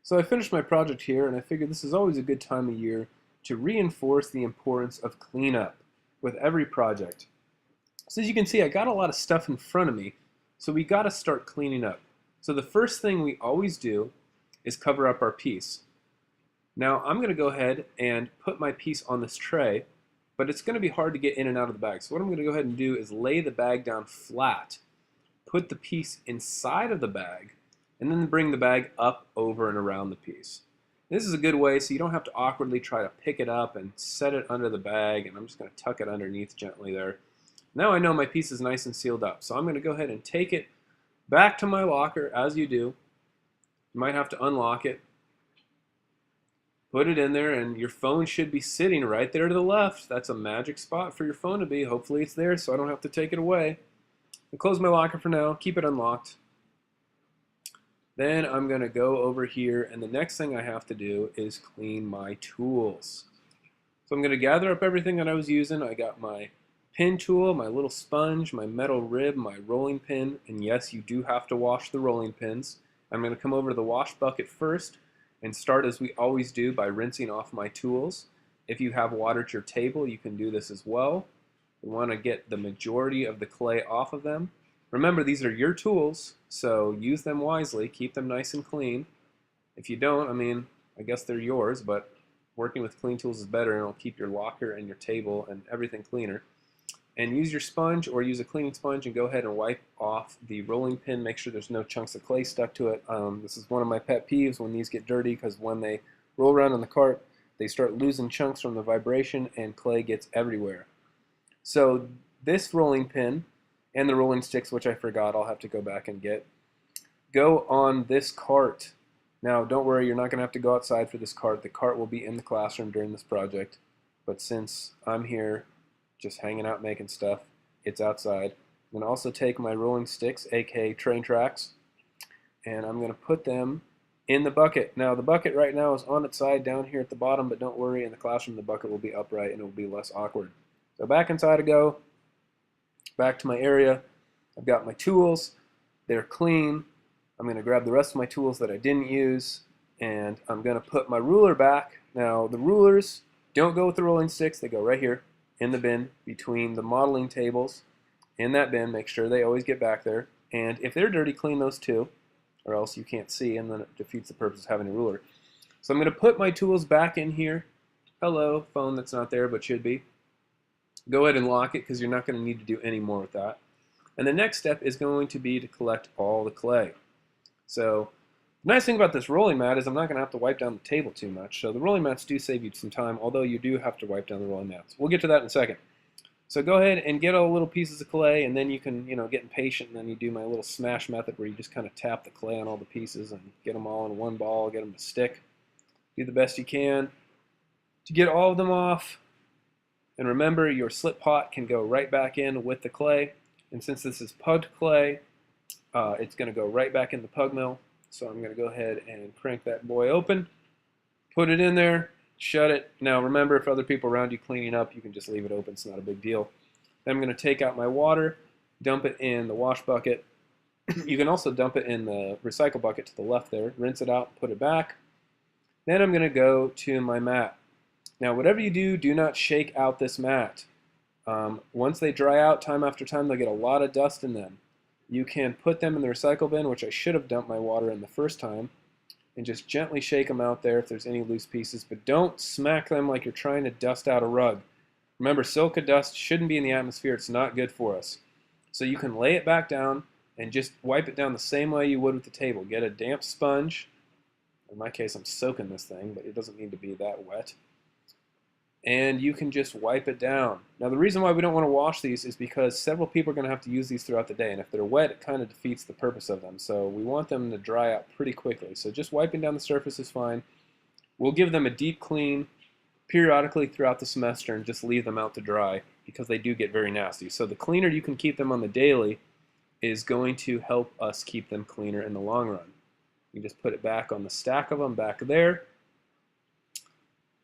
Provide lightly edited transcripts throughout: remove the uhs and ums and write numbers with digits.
So I finished my project here, and I figured this is always a good time of year to reinforce the importance of cleanup with every project. So as you can see, I got a lot of stuff in front of me, so we got to start cleaning up. So the first thing we always do is cover up our piece. Now I'm going to go ahead and put my piece on this tray, but it's going to be hard to get in and out of the bag. So what I'm going to go ahead and do is lay the bag down flat, put the piece inside of the bag, and then bring the bag up, over, and around the piece. This is a good way so you don't have to awkwardly try to pick it up and set it under the bag, and I'm just going to tuck it underneath gently there. Now I know my piece is nice and sealed up, so I'm going to go ahead and take it back to my locker as you do. You might have to unlock it, put it in there, and your phone should be sitting right there to the left. That's a magic spot for your phone to be. Hopefully it's there so I don't have to take it away. I'll close my locker for now, keep it unlocked. Then I'm going to go over here, and the next thing I have to do is clean my tools. So I'm going to gather up everything that I was using. I got my pin tool, my little sponge, my metal rib, my rolling pin, and yes, you do have to wash the rolling pins. I'm going to come over to the wash bucket first and start as we always do by rinsing off my tools. If you have water at your table, you can do this as well. You want to get the majority of the clay off of them. Remember, these are your tools, so use them wisely, keep them nice and clean. If you don't, I guess they're yours, but working with clean tools is better, and it'll keep your locker and your table and everything cleaner. And use your sponge or use a cleaning sponge and go ahead and wipe off the rolling pin. Make sure there's no chunks of clay stuck to it. This is one of my pet peeves when these get dirty, because when they roll around in the cart, they start losing chunks from the vibration and clay gets everywhere. So this rolling pin and the rolling sticks, which I forgot, I'll have to go back and get, go on this cart. Now, don't worry, you're not going to have to go outside for this cart. The cart will be in the classroom during this project, but since I'm here just hanging out making stuff, it's outside. I'm going to also take my rolling sticks, aka train tracks, and I'm going to put them in the bucket. Now, the bucket right now is on its side down here at the bottom, but don't worry, in the classroom the bucket will be upright and it will be less awkward. So back inside I go. Back to my area. I've got my tools. They're clean. I'm going to grab the rest of my tools that I didn't use, and I'm going to put my ruler back. Now, the rulers don't go with the rolling sticks. They go right here in the bin between the modeling tables. In that bin, make sure they always get back there. And if they're dirty, clean those too, or else you can't see, and then it defeats the purpose of having a ruler. So I'm going to put my tools back in here. Hello, phone that's not there but should be. Go ahead and lock it, because you're not going to need to do any more with that. And the next step is going to be to collect all the clay. So the nice thing about this rolling mat is I'm not going to have to wipe down the table too much. So the rolling mats do save you some time, although you do have to wipe down the rolling mats. We'll get to that in a second. So go ahead and get all the little pieces of clay, and then you can, get impatient, and then you do my little smash method where you just kind of tap the clay on all the pieces and get them all in one ball, get them to stick. Do the best you can to get all of them off. And remember, your slip pot can go right back in with the clay. And since this is pugged clay, it's going to go right back in the pug mill. So I'm going to go ahead and crank that boy open, put it in there, shut it. Now remember, if other people around you cleaning up, you can just leave it open. It's not a big deal. Then I'm going to take out my water, dump it in the wash bucket. You can also dump it in the recycle bucket to the left there. Rinse it out, put it back. Then I'm going to go to my mat. Now, whatever you do, do not shake out this mat. Once they dry out time after time, they'll get a lot of dust in them. You can put them in the recycle bin, which I should have dumped my water in the first time, and just gently shake them out there if there's any loose pieces, but don't smack them like you're trying to dust out a rug. Remember, silica dust shouldn't be in the atmosphere. It's not good for us. So you can lay it back down and just wipe it down the same way you would with the table. Get a damp sponge. In my case, I'm soaking this thing, but it doesn't need to be that wet. And you can just wipe it down. Now, the reason why we don't want to wash these is because several people are going to have to use these throughout the day, and if they're wet, it kind of defeats the purpose of them. So we want them to dry out pretty quickly. So just wiping down the surface is fine. We'll give them a deep clean periodically throughout the semester and just leave them out to dry, because they do get very nasty. So the cleaner you can keep them on the daily is going to help us keep them cleaner in the long run. You just put it back on the stack of them back there.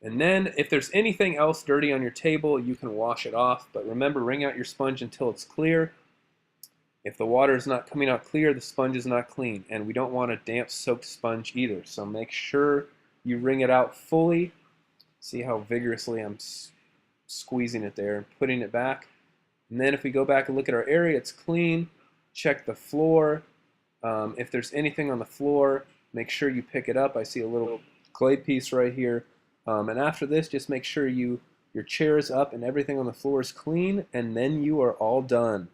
And then if there's anything else dirty on your table, you can wash it off. But remember, wring out your sponge until it's clear. If the water is not coming out clear, the sponge is not clean, and we don't want a damp soaked sponge either. So make sure you wring it out fully. See how vigorously I'm squeezing it there and putting it back. And then if we go back and look at our area, it's clean. Check the floor. If there's anything on the floor, make sure you pick it up. I see a little clay piece right here. And after this, just make sure your chair is up and everything on the floor is clean, and then you are all done.